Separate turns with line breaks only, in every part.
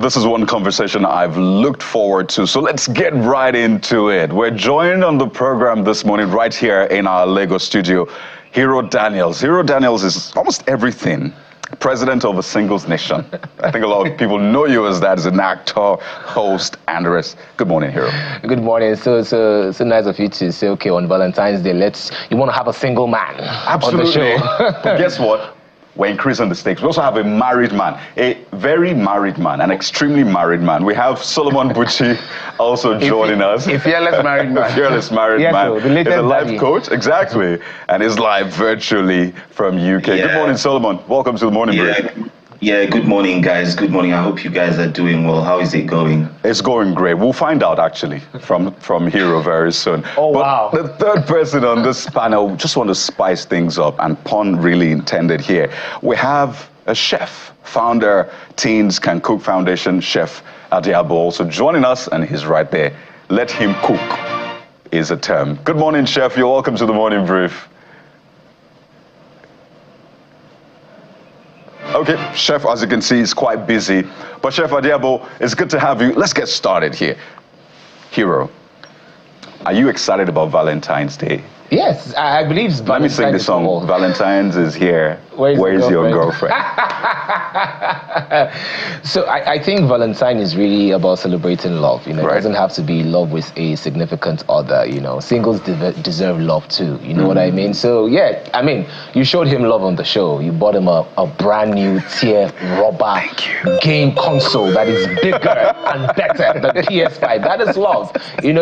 this is one conversation I've looked forward to. So let's get right into it. We're joined on the program this morning right here in our Lagos studio, Hero Daniels. Hero Daniels is almost everything. President of a singles nation. I think a lot of people know you as that, as an actor, host, and the rest. Good morning, Hero.
Good morning. So nice of you to say, okay, on Valentine's Day, you want to have a single man
Absolutely.
on the show.
But guess what? We're increasing the stakes. We also have a married man, a very married man, an extremely married man. We have Solomon Buchi also joining us.
A fearless married man.
A fearless married man.
So he's
a life coach, exactly, and is live virtually from UK. Yeah. Good morning, Solomon. Welcome to the morning brief.
Yeah, good morning, guys. Good morning. I hope you guys are doing well. How is it going?
It's going great. We'll find out, actually, from Hero very soon.
Oh,
but
wow.
The third person on this panel, just want to spice things up, and pun really intended here. We have a chef, founder, Teens Can Cook Foundation, Chef Addieabo, also joining us, and he's right there. Let him cook is a term. Good morning, Chef. You're welcome to the morning brief. Okay, Chef, as you can see, is quite busy. But Chef Addieabo, it's good to have you. Let's get started here. Hero, are you excited about Valentine's Day?
Yes, I believe it's Valentine's.
Let me sing the song. Valentine's is here. Where's your girlfriend?
So I think Valentine is really about celebrating love. It doesn't have to be love with a significant other. Singles deserve love too. You know what I mean? So yeah, I mean, you showed him love on the show. You bought him a brand new tier rubber game console that is bigger and better than PS5. That is love.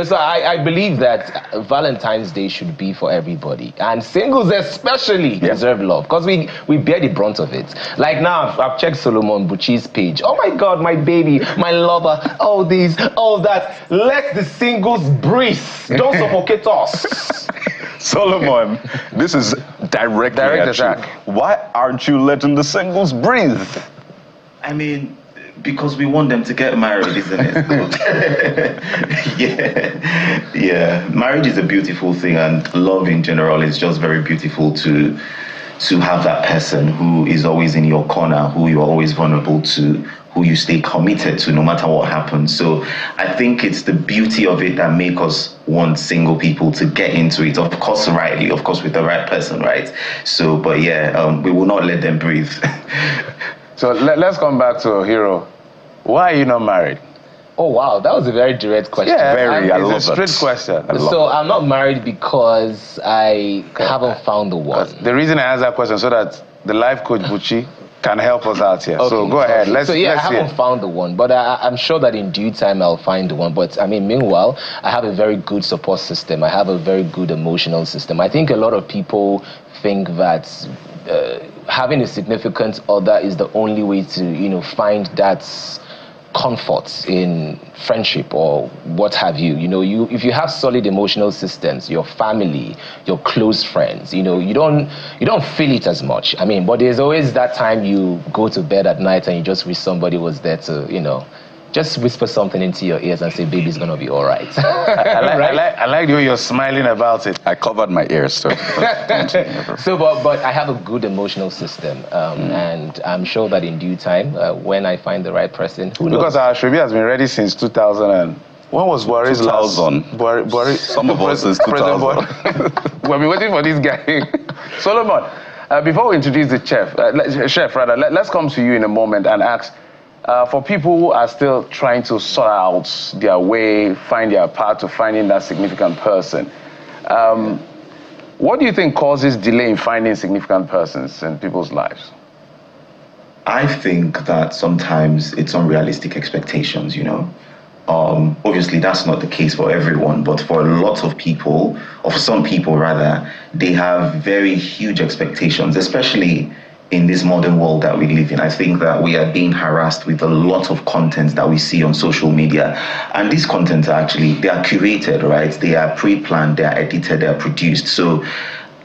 So I believe that Valentine's Day should be for everybody, and singles especially deserve love, because we bear the brunt of it. Like now, I've checked Solomon Buchi's page. Oh my God, my baby, my lover, all this, all that. Let the singles breathe. Don't suffocate us.
Solomon, this is direct attack. Why aren't you letting the singles breathe?
I mean, because we want them to get married, isn't it? Yeah. Marriage is a beautiful thing, and love in general is just very beautiful to have that person who is always in your corner, who you're always vulnerable to, who you stay committed to no matter what happens. So I think it's the beauty of it that make us want single people to get into it, of course rightly, of course with the right person, right? So, but yeah, we will not let them breathe.
So let's come back to Hero. Why are you not married?
Oh wow, that was a very direct question.
Yeah,
I love
it's a straight question.
So I'm not married because I haven't found the one.
The reason I asked that question so that the life coach Buchi can help us out here. Okay, so go ahead. Let's
I haven't found the one, but I'm sure that in due time I'll find the one. But I mean, meanwhile, I have a very good support system. I have a very good emotional system. I think a lot of people think that having a significant other is the only way to, find that comfort in friendship or what have you. If you have solid emotional systems, your family, your close friends, you don't feel it as much. I mean, but there's always that time you go to bed at night and you just wish somebody was there to, just whisper something into your ears and say, baby's gonna be all right.
I like the way you're smiling about it.
I covered my ears, so.
But I have a good emotional system, and I'm sure that in due time, when I find the right person, who knows?
Because our Shrebi has been ready since 2000 and... When was Buhari's
2000.
Buhari,
some of us is 2000.
We've been waiting for this guy. Solomon, before we introduce the chef, let's come to you in a moment and ask, for people who are still trying to sort out their way, find their path to finding that significant person, what do you think causes delay in finding significant persons in people's lives?
I think that sometimes it's unrealistic expectations, Obviously, that's not the case for everyone, but for a lot of people, or for some people rather, they have very huge expectations, especially in this modern world that we live in. I think that we are being harassed with a lot of content that we see on social media. And these contents are actually, they are curated, right? They are pre-planned, they are edited, they are produced. So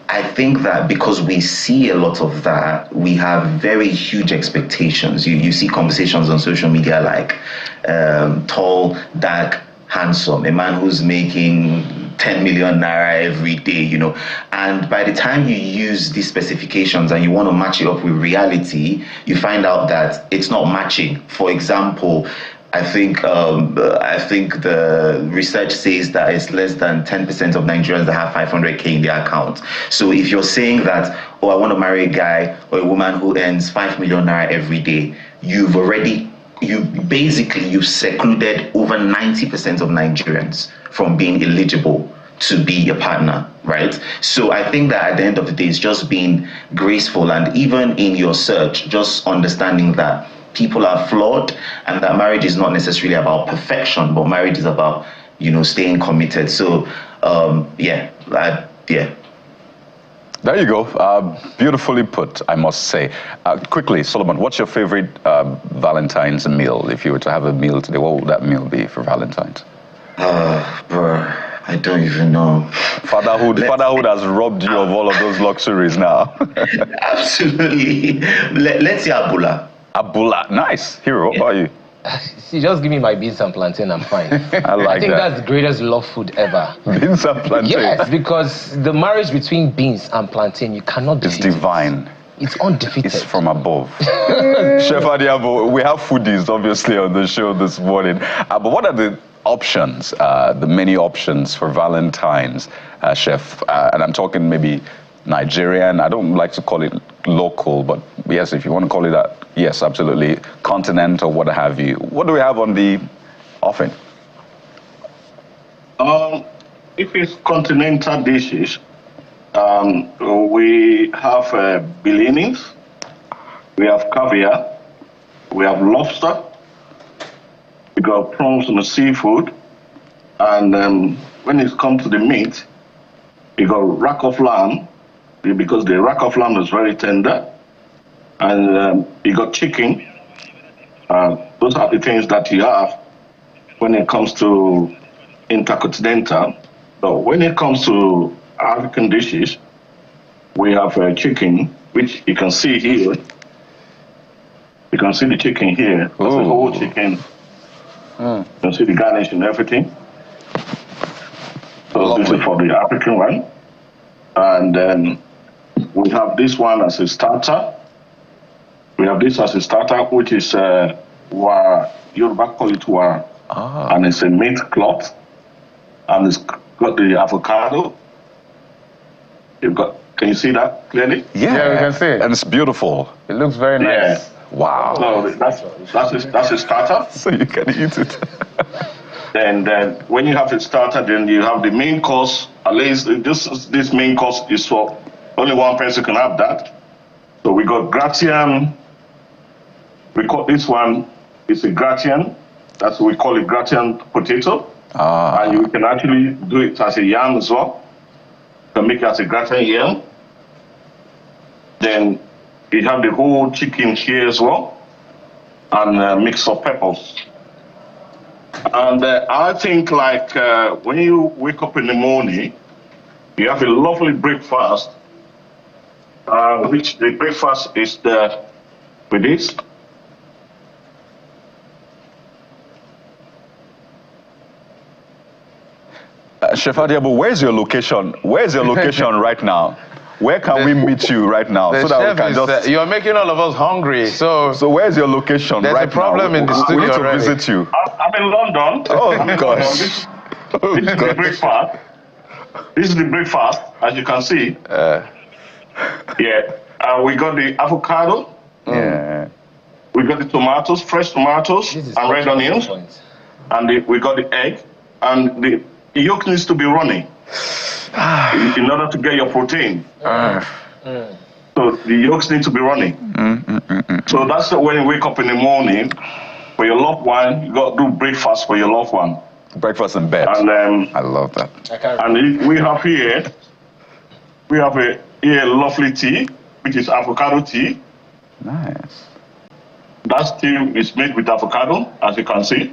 I think that because we see a lot of that, we have very huge expectations. You see conversations on social media like tall, dark, handsome, a man who's making 10 million naira every day, you know. And by the time you use these specifications and you want to match it up with reality, you find out that it's not matching. For example, I think the research says that it's less than 10% of Nigerians that have 500K in their account. So if you're saying that, oh, I want to marry a guy or a woman who earns 5 million naira every day, you've secluded over 90% of Nigerians from being eligible to be your partner, right? So I think that at the end of the day, it's just being graceful, and even in your search, just understanding that people are flawed and that marriage is not necessarily about perfection, but marriage is about, you know, staying committed. So yeah.
There you go. Beautifully put, I must say. Quickly, Solomon, what's your favorite Valentine's meal? If you were to have a meal today, what would that meal be for Valentine's?
Bro, I don't even know.
Fatherhood has robbed you of all of those luxuries now.
Absolutely. Let's say Abula.
Abula, nice. Hero, how about you?
See, just give me my beans and plantain, I'm fine.
I
think that's the greatest love food ever.
Beans and plantain.
Yes, because the marriage between beans and plantain, you cannot defeat.
It's divine.
It's undefeated.
It's from above. Chef Addieabo, we have foodies obviously on the show this morning. But what are the options, the many options for Valentine's, Chef? And I'm talking maybe Nigerian. I don't like to call it local, but yes, if you want to call it that, yes, absolutely. Continent or what have you. What do we have on the offering?
If it's continental dishes, we have bellinis, we have caviar, we have lobster, we got prawns and seafood, and when it comes to the meat, you got rack of lamb, because the rack of lamb is very tender, and you got chicken. Those are the things that you have when it comes to intercontinental. So when it comes to African dishes, we have chicken, which you can see here. You can see the chicken here. That's the whole chicken. You can see the garnish and everything. So this is for the African one. And then we have this one as a starter. We have this as a starter, which is Yoruba call it wa, and it's a meat cloth, and it's got the avocado. Can you see that clearly?
Yeah, we can see it.
And it's beautiful.
It looks very nice.
Yeah.
Wow.
So that's a starter.
So you can eat it.
Then when you have the starter, then you have the main course. At least this main course is for only one person can have that. So we got gratian. We call this one, it's a gratian. That's what we call it, gratian potato. And you can actually do it as a yam as well. You can make it as a gratian yam. Then you have the whole chicken here as well, and a mix of peppers. And I think like when you wake up in the morning, you have a lovely breakfast, which the breakfast is with this.
Chef Addieabo, where's your location? Where's your location right now? Where can we meet you right now?
So that we can just... you're making all of us hungry. So
where's your location right now?
There's a problem in the studio.
We need to
already.
visit you.
I'm in London.
Oh, gosh.
This is the breakfast. This is the breakfast, as you can see. We got the avocado.
Yeah.
We got the tomatoes, fresh tomatoes, and red onions. And we got the egg. And the yolk needs to be running in order to get your protein. So the yolks need to be running. So that's when you wake up in the morning for your loved one, you got to do breakfast for your loved one.
Breakfast in bed.
And
I love that.
And we have here a lovely tea, which is avocado tea.
Nice.
That tea is made with avocado, as you can see.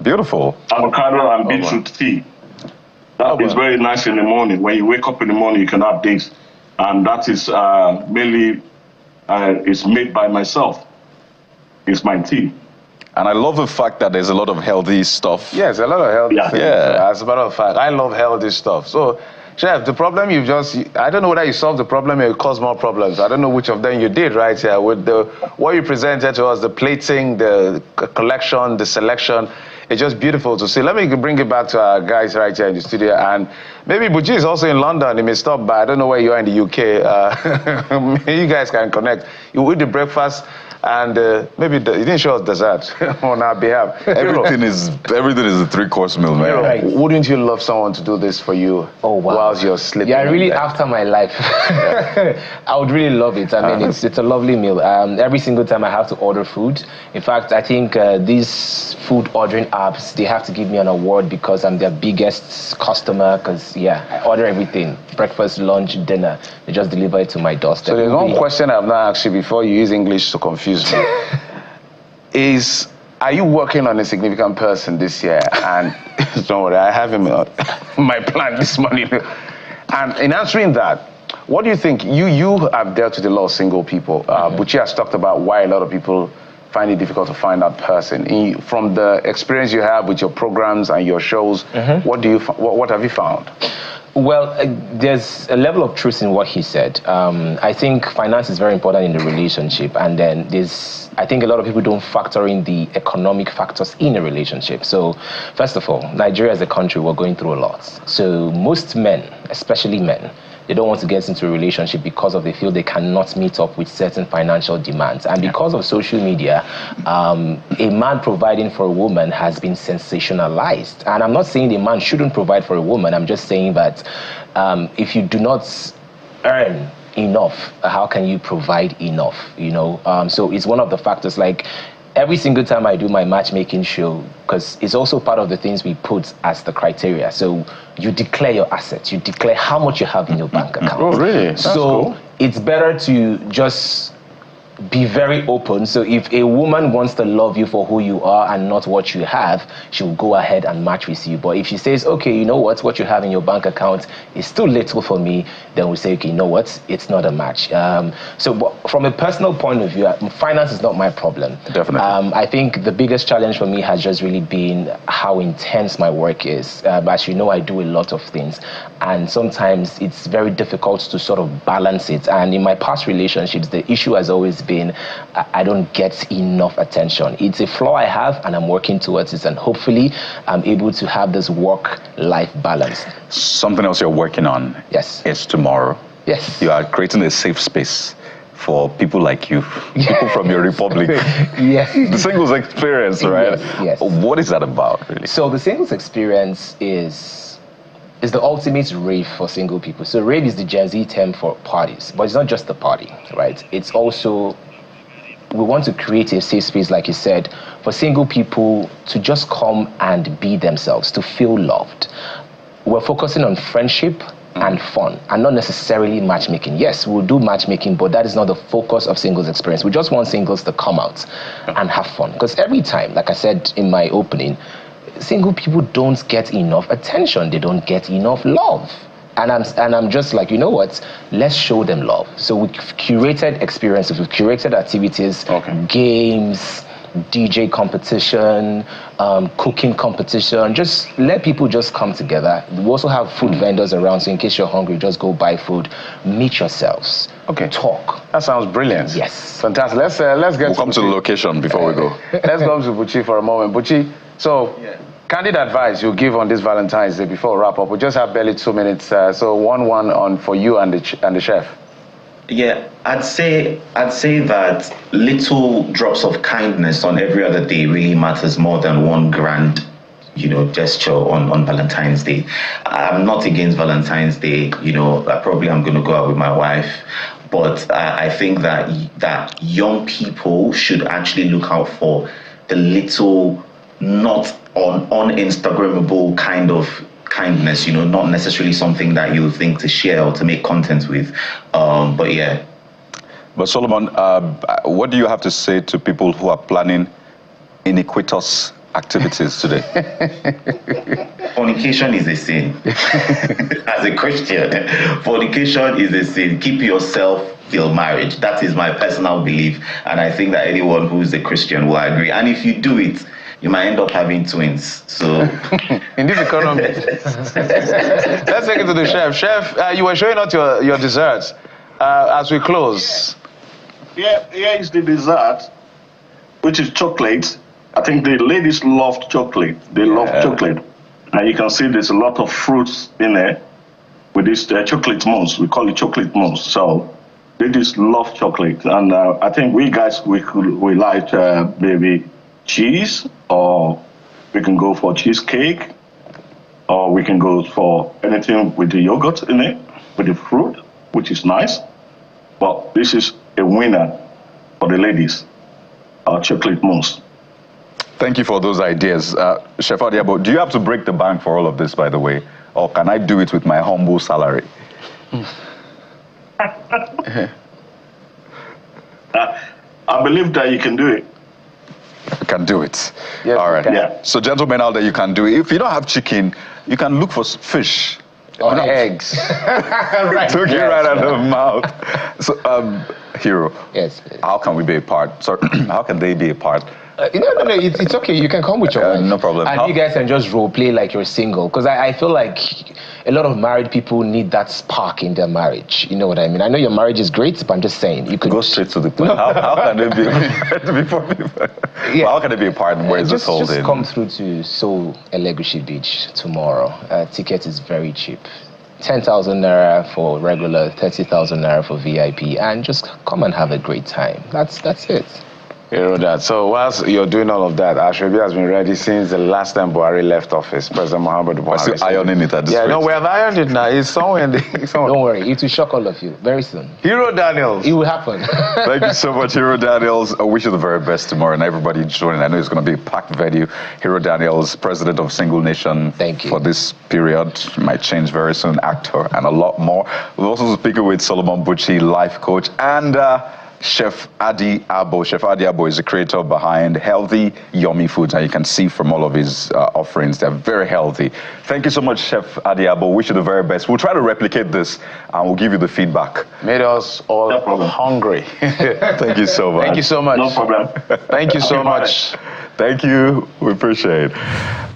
Beautiful.
Avocado and beetroot tea. That is very nice in the morning. When you wake up in the morning, you can have this. And that is mainly it's made by myself. It's my tea.
And I love the fact that there's a lot of healthy stuff.
Yes, a lot of healthy things.
Yeah.
As a matter of fact, I love healthy stuff. So, Chef, the problem I don't know whether you solved the problem or you caused more problems. I don't know which of them you did right here with what you presented to us, the plating, the collection, the selection. It's just beautiful to see. Let me bring it back to our guys right here in the studio. And maybe Buchi is also in London. He may stop by. I don't know where you are in the UK. You guys can connect. You eat the breakfast. And maybe you didn't show us dessert on our behalf.
Everything is a 3-course meal, man.
Right. Wouldn't you love someone to do this for you?
Oh, wow.
Whilst you're sleeping?
Yeah, really after my life. I would really love it. I mean, it's a lovely meal. Every single time I have to order food. In fact, I think these food ordering apps, they have to give me an award because I'm their biggest customer. Because, yeah, I order everything. Breakfast, lunch, dinner. They just deliver it to my doorstep.
So there's one question I've not asked you before you use English to confuse me. Are you working on a significant person this year? And don't worry, I have him on my plan this morning. And in answering that, what do you think? You have dealt with a lot of single people. Buchi has talked about why a lot of people find it difficult to find that person. From the experience you have with your programs and your shows, what have you found?
Well, there's a level of truth in what he said. I think finance is very important in the relationship, and then I think a lot of people don't factor in the economic factors in a relationship. So, first of all, Nigeria as a country, we're going through a lot. So most men, especially men, they don't want to get into a relationship because they feel they cannot meet up with certain financial demands. And because of social media, a man providing for a woman has been sensationalized. And I'm not saying a man shouldn't provide for a woman. I'm just saying that if you do not earn enough, how can you provide enough? So it's one of the factors. Like, every single time I do my matchmaking show, because it's also part of the things we put as the criteria. So you declare your assets, you declare how much you have in your bank account.
Oh, really? That's cool.
It's better to just be very open. So if a woman wants to love you for who you are and not what you have, she'll go ahead and match with you. But if she says, okay, you know what you have in your bank account is still little for me, then we say, okay, you know what, it's not a match. But from a personal point of view, finance is not my problem.
Definitely.
I think the biggest challenge for me has just really been how intense my work is. As you know, I do a lot of things, and sometimes it's very difficult to sort of balance it. And in my past relationships, the issue has always been I don't get enough attention. It's a flaw I have, and I'm working towards it, and hopefully I'm able to have this work-life balance.
Something else you're working on.
Yes.
Is tomorrow.
Yes.
You are creating a safe space for people like you, people from your republic.
Yes.
The singles experience, right?
Yes.
What is that about, really?
So the singles experience is the ultimate rave for single people. So rave is the Gen Z term for parties, but it's not just the party, right? It's also, we want to create a safe space, like you said, for single people to just come and be themselves, to feel loved. We're focusing on friendship and fun, and not necessarily matchmaking. Yes, we'll do matchmaking, but that is not the focus of singles experience. We just want singles to come out and have fun. Because every time, like I said in my opening, single people don't get enough attention. They don't get enough love. And I'm just like, you know what? Let's show them love. So we've curated experiences, we've curated activities, games, DJ competition, cooking competition. Just let people just come together. We also have food vendors around, so in case you're hungry, just go buy food. Meet yourselves.
Okay.
Talk.
That sounds brilliant.
Yes.
Fantastic. Let's get.
We'll come to the location before we go.
Let's go to Buchi for a moment. Buchi, so candid advice you give on this Valentine's Day before we wrap up. We just have barely 2 minutes. So one on for you and the chef.
Yeah, I'd say that little drops of kindness on every other day really matters more than one grand, gesture on Valentine's Day. I'm not against Valentine's Day. Probably I'm going to go out with my wife, but I think that young people should actually look out for the little, not uninstagrammable kind of kindness, not necessarily something that you think to share or to make content with, but yeah.
But Solomon, what do you have to say to people who are planning iniquitous activities today?
Fornication is a sin. As a Christian, fornication is a sin. Keep yourself fulfill marriage. That is my personal belief, and I think that anyone who's a Christian will agree. And if you do it, you might end up having twins. So,
in this economy, let's take it to the chef. Chef, you were showing out your desserts as we close.
Here is the dessert, which is chocolate. I think the ladies love chocolate. They love chocolate. And you can see there's a lot of fruits in there with this chocolate mousse. We call it chocolate mousse. So ladies love chocolate. And I think we guys, we like maybe cheese, or we can go for cheesecake, or we can go for anything with the yogurt in it, with the fruit, which is nice. But this is a winner for the ladies, our chocolate mousse.
Thank you for those ideas. Chef Addieabo, do you have to break the bank for all of this, by the way? Or can I do it with my humble salary?
I believe that you can do it.
You can do it.
Yes,
all right.
Yeah.
So, gentlemen out there, you can do it. If you don't have chicken, you can look for fish.
Or eggs.
Right.
Took it right out of the mouth. So, Hero.
Yes.
How can we be a part? Sorry, how can they be a part?
No, it's okay. You can come with your wife.
No problem.
And you guys can just role play like you're single. Because I feel like a lot of married people need that spark in their marriage. You know what I mean? I know your marriage is great, but I'm just saying you could
Go straight to the point. How can they be before people?
Yeah.
Well, how can they be a part? Where is this holding?
Just come through to Seoul Elegushi Beach tomorrow. Ticket is very cheap. 10,000 naira for regular, 30,000 naira for VIP, and just come and have a great time. That's it.
You know that. So whilst you're doing all of that, Ashwebi has been ready since the last time Buhari left office, President Muhammadu Buhari.
We're still ironing it at this point.
No, we have ironed it now. It's somewhere in the...
Don't worry, it will shock all of you very soon.
Hero Daniels.
It will happen.
Thank you so much, Hero Daniels. I wish you the very best tomorrow, and everybody joining. I know it's going to be a packed venue. Hero Daniels, President of Single Nation.
Thank you.
For this period, might change very soon, actor, and a lot more. We're also speaking with Solomon Buchi, life coach, and Chef Addieabo. Chef Addieabo is the creator behind Healthy Yummy Foods, and you can see from all of his offerings, they're very healthy. Thank you so much, Chef Addieabo. Wish you the very best. We'll try to replicate this, and we'll give you the feedback.
Made us all hungry.
Thank you so much.
Thank you so much.
No problem.
Thank you so much.
Thank you. We appreciate it.